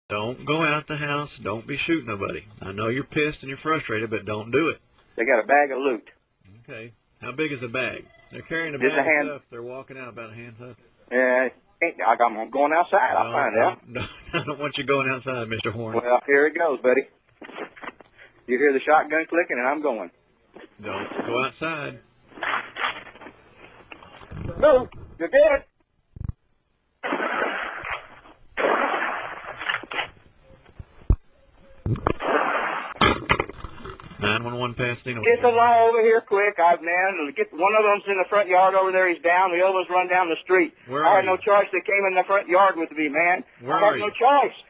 Don't go out the house. Don't be shooting nobody. I know you're pissed and you're frustrated, but don't do it. They got a bag of loot. Okay. How big is the bag? They're carrying a bag of stuff. They're walking out about a hand's up. Yeah, I'm going outside. I'll find out. I don't want you going outside, Mr. Horn. Well, here it goes, buddy. You hear the shotgun clicking, and I'm going. Don't go outside. No, you're dead. 911 Pasadena. Get the line over here quick, man. Get one of them's in the front yard over there. He's down. The other one's run down the street. Where I are had you? no choice. They came in the front yard with me, man. Where I are had no you? choice.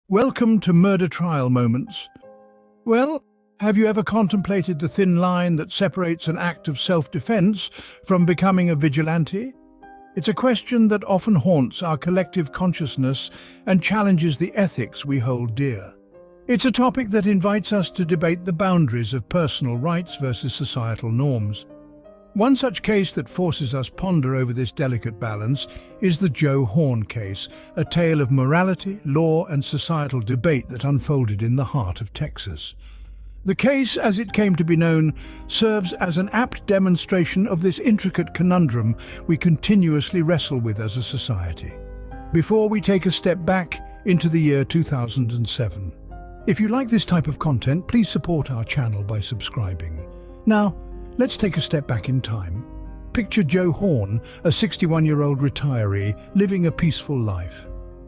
Welcome to Murder Trial Moments. Well, have you ever contemplated the thin line that separates an act of self-defense from becoming a vigilante? It's a question that often haunts our collective consciousness and challenges the ethics we hold dear. It's a topic that invites us to debate the boundaries of personal rights versus societal norms. One such case that forces us ponder over this delicate balance is the Joe Horn case, a tale of morality, law, and societal debate that unfolded in the heart of Texas. The case, as it came to be known, serves as an apt demonstration of this intricate conundrum we continuously wrestle with as a society. Before we take a step back into the year 2007. If you like this type of content, please support our channel by subscribing. Now, let's take a step back in time. Picture Joe Horn, a 61-year-old retiree living a peaceful life.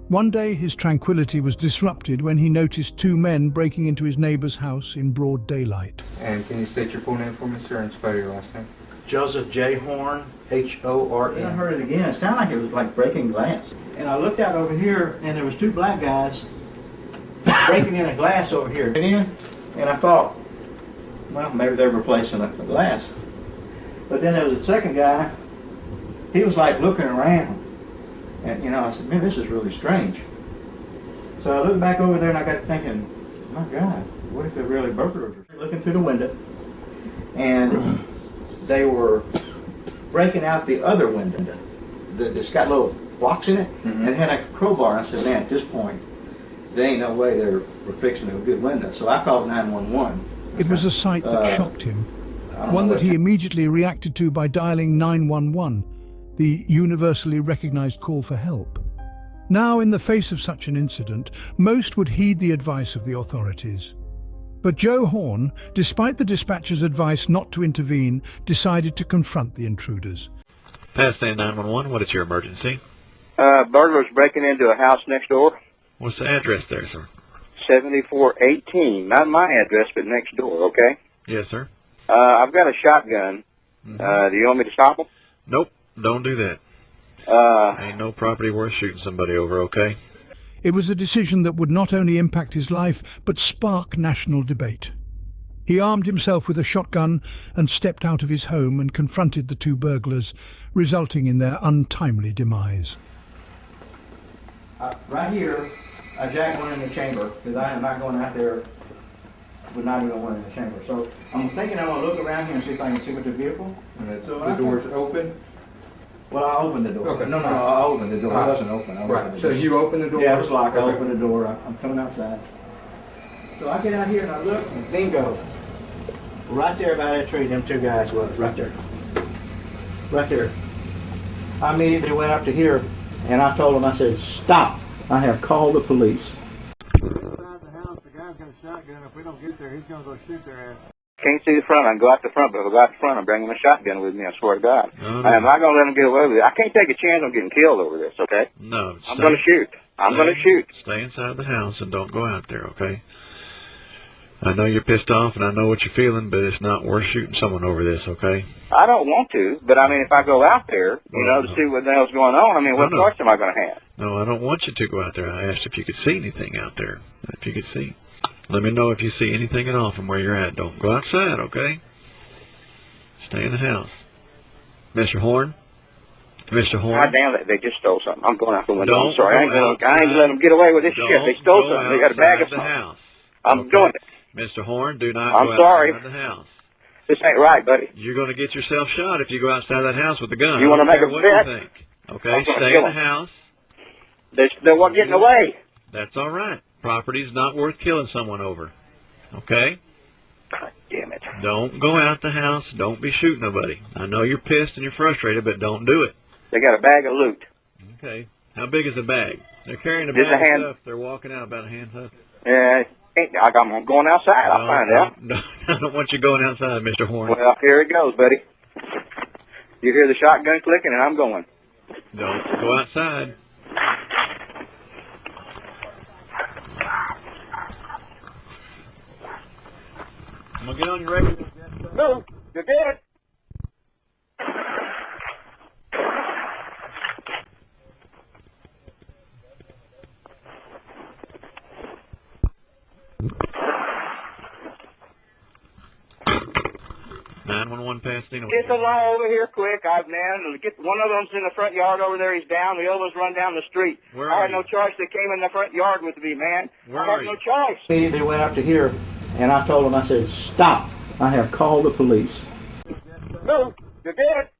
One day, his tranquility was disrupted when he noticed two men breaking into his neighbor's house in broad daylight. And can you state your full name for me, sir, and spell your last name? Joseph J. Horn, H-O-R-N. Then I heard it again. It sounded like it was like breaking glass. And I looked out over here, and there was two black guys breaking in a glass over here. And I thought, well, maybe they're replacing the glass. But then there was a second guy. He was like looking around. And, I said, man, this is really strange. So I looked back over there and I got thinking, my God, what if they're really burglars? Looking through the window, and they were breaking out the other window. It's got little blocks in it, and it had a crowbar. And I said, man, at this point, there ain't no way they were fixing a good window. So I called 911. It was a sight that shocked him, one that he immediately reacted to by dialing 911. The universally recognized call for help. Now, in the face of such an incident, most would heed the advice of the authorities. But Joe Horn, despite the dispatcher's advice not to intervene, decided to confront the intruders. Pasadena 911, what is your emergency? Burglars breaking into a house next door. What's the address there, sir? 7418. Not my address, but next door, okay? Yes, sir. I've got a shotgun. Do you want me to stop them? Nope. Don't do that. Ain't no property worth shooting somebody over, okay? It was a decision that would not only impact his life, but spark national debate. He armed himself with a shotgun and stepped out of his home and confronted the two burglars, resulting in their untimely demise. Right here, I jacked one in the chamber, because I am not going out there with not even one in the chamber. So I'm thinking I'm going to look around here and see if I can see what the vehicle. And So the door's open? Well, I opened the door. Okay. No, I opened the door. It wasn't open. I opened Right, the so door. you opened the door? Yeah, it was locked. I Okay. opened the door. I'm coming outside. So I get out here and I look, and bingo. Right there by that tree, them two guys was. Right there. Right there. I immediately went up to here, and I told them, I said, stop. I have called the police. Inside the house, the guy's got a shotgun. If we don't get there, he's going to go shoot their ass. Can't see the front. I can go out the front, but if I go out the front, I'm bringing a shotgun with me, I swear to God. No. I am not going to let them get away with it. I can't take a chance on getting killed over this, okay? No. I'm going to shoot. I'm going to shoot. Stay inside the house and don't go out there, okay? I know you're pissed off and I know what you're feeling, but it's not worth shooting someone over this, okay? I don't want to, but I mean, if I go out there, to see what the hell's going on, I mean, what choice am I going to have? No, I don't want you to go out there. I asked if you could see anything out there. If you could see. Let me know if you see anything at all from where you're at. Don't go outside, okay? Stay in the house. Mr. Horn? Mr. Horn? God damn it, they just stole something. I'm going out the window. I'm sorry. I ain't Don't going to let them get away with this shit. They stole go something. They got a bag of outside the something. house. I'm doing it. Mr. Horn, do not I'm go sorry. outside the house. This ain't right, buddy. You're going to get yourself shot if you go outside that house with a gun. You want to make a what bet? You think. Okay, stay in the house. They're getting away. That's all right. Property's not worth killing someone over. Okay? God damn it. Don't go out the house. Don't be shooting nobody. I know you're pissed and you're frustrated, but don't do it. They got a bag of loot. Okay. How big is the bag? They're carrying a Just bag a hand. of stuff. They're walking out about a hand stuff. Yeah, I'm going outside. I'll find out. No, I don't want you going outside, Mr. Horn. Well, here it goes, buddy. You hear the shotgun clicking, and I'm going. Don't go outside. I'm going to get on your radio. No, you're dead. Pasadena. Get the law over here quick, man. Get one of them's in the front yard over there. He's down. The other one's run down the street. Where I are had you? no choice. They came in the front yard with me, man. Where I are had you? no choice. Immediately went up to here, and I told him, I said, stop. I have called the police. No, you're dead.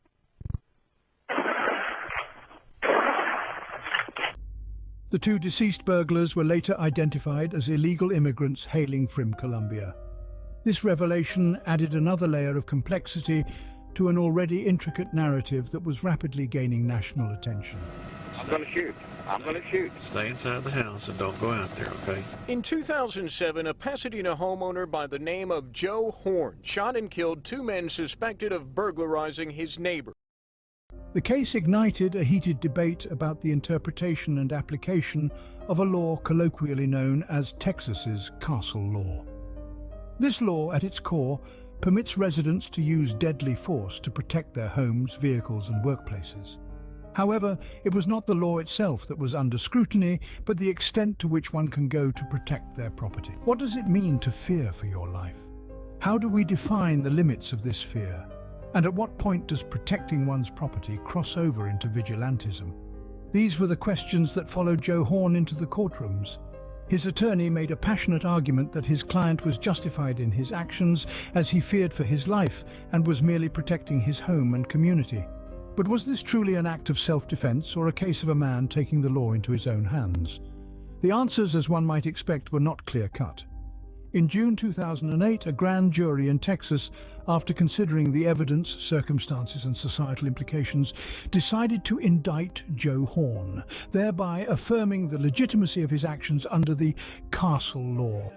The two deceased burglars were later identified as illegal immigrants hailing from Colombia. This revelation added another layer of complexity to an already intricate narrative that was rapidly gaining national attention. I'm going to shoot. I'm going to shoot. Stay inside the house and don't go out there, okay? In 2007, a Pasadena homeowner by the name of Joe Horn shot and killed two men suspected of burglarizing his neighbor. The case ignited a heated debate about the interpretation and application of a law colloquially known as Texas's Castle Law. This law, at its core, permits residents to use deadly force to protect their homes, vehicles, and workplaces. However, it was not the law itself that was under scrutiny, but the extent to which one can go to protect their property. What does it mean to fear for your life? How do we define the limits of this fear? And at what point does protecting one's property cross over into vigilantism? These were the questions that followed Joe Horn into the courtrooms. His attorney made a passionate argument that his client was justified in his actions as he feared for his life and was merely protecting his home and community. But was this truly an act of self-defense or a case of a man taking the law into his own hands? The answers, as one might expect, were not clear-cut. In June 2008, a grand jury in Texas, after considering the evidence, circumstances and societal implications, decided to indict Joe Horn, thereby affirming the legitimacy of his actions under the Castle Law.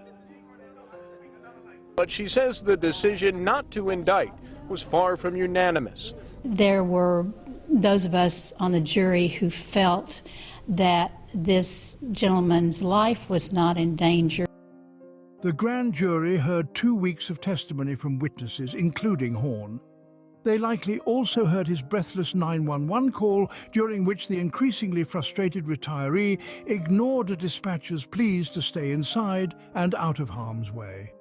But she says the decision not to indict was far from unanimous. There were those of us on the jury who felt that this gentleman's life was not in danger. The grand jury heard 2 weeks of testimony from witnesses, including Horn. They likely also heard his breathless 911 call, during which the increasingly frustrated retiree ignored a dispatcher's pleas to stay inside and out of harm's way.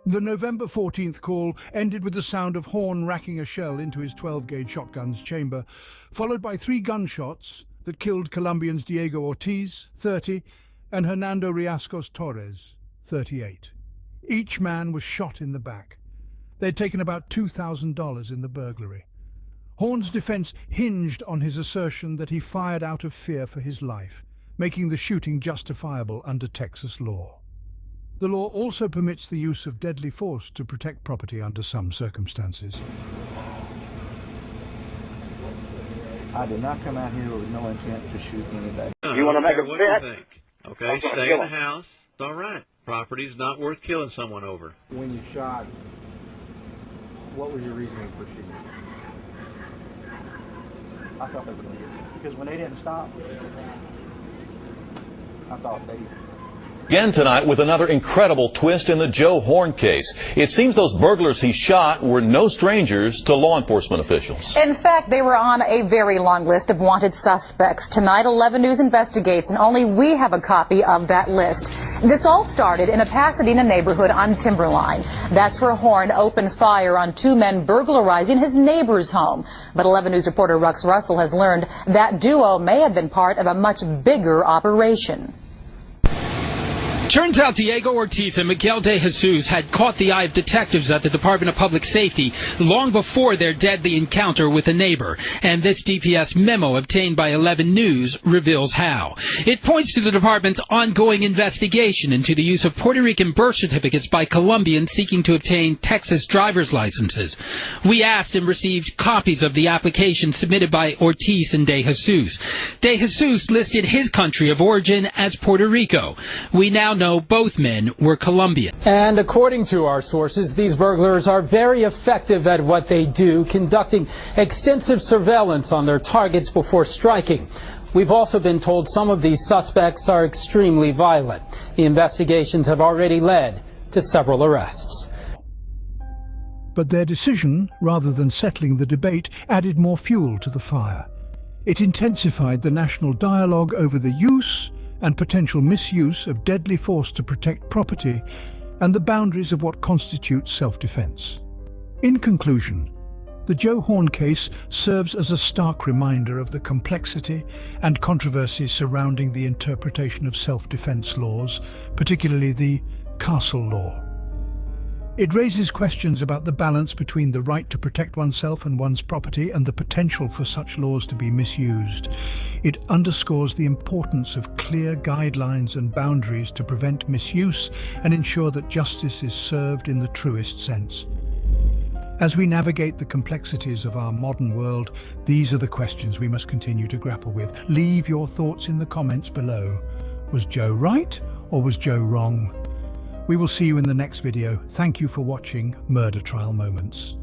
The November 14th call ended with the sound of Horn racking a shell into his 12-gauge shotgun's chamber, followed by 3 gunshots that killed Colombians Diego Ortiz, 30, and Hernando Riascos Torres, 38. Each man was shot in the back. They'd taken about $2,000 in the burglary. Horn's defense hinged on his assertion that he fired out of fear for his life, making the shooting justifiable under Texas law. The law also permits the use of deadly force to protect property under some circumstances. I did not come out here with no intent to shoot anybody. You want to make a what bet? do you think? Okay, stay in the house. It's all right. Property's not worth killing someone over. When you shot, what was your reasoning for shooting? I thought they were going to get me. Because when they didn't stop, I thought they... Again tonight with another incredible twist in the Joe Horn case. It seems those burglars he shot were no strangers to law enforcement officials. In fact, they were on a very long list of wanted suspects. Tonight, 11 News investigates, and only we have a copy of that list. This all started in a Pasadena neighborhood on Timberline. That's where Horn opened fire on 2 men burglarizing his neighbor's home. But 11 News reporter Rex Russell has learned that duo may have been part of a much bigger operation. turns out Diego Ortiz and Miguel de Jesus had caught the eye of detectives at the Department of Public Safety long before their deadly encounter with a neighbor, and this DPS memo obtained by 11 News reveals how. It points to the department's ongoing investigation into the use of Puerto Rican birth certificates by Colombians seeking to obtain Texas driver's licenses. We asked and received copies of the application submitted by Ortiz and de Jesus. De Jesus listed his country of origin as Puerto Rico. We now know both men were Colombian. And according to our sources, these burglars are very effective at what they do, conducting extensive surveillance on their targets before striking. We've also been told some of these suspects are extremely violent. The investigations have already led to several arrests. But their decision, rather than settling the debate, added more fuel to the fire. It intensified the national dialogue over the use and potential misuse of deadly force to protect property and the boundaries of what constitutes self-defense. In conclusion, the Joe Horn case serves as a stark reminder of the complexity and controversy surrounding the interpretation of self-defense laws, particularly the castle law. It raises questions about the balance between the right to protect oneself and one's property and the potential for such laws to be misused. It underscores the importance of clear guidelines and boundaries to prevent misuse and ensure that justice is served in the truest sense. As we navigate the complexities of our modern world, these are the questions we must continue to grapple with. Leave your thoughts in the comments below. Was Joe right or was Joe wrong? We will see you in the next video. Thank you for watching Murder Trial Moments.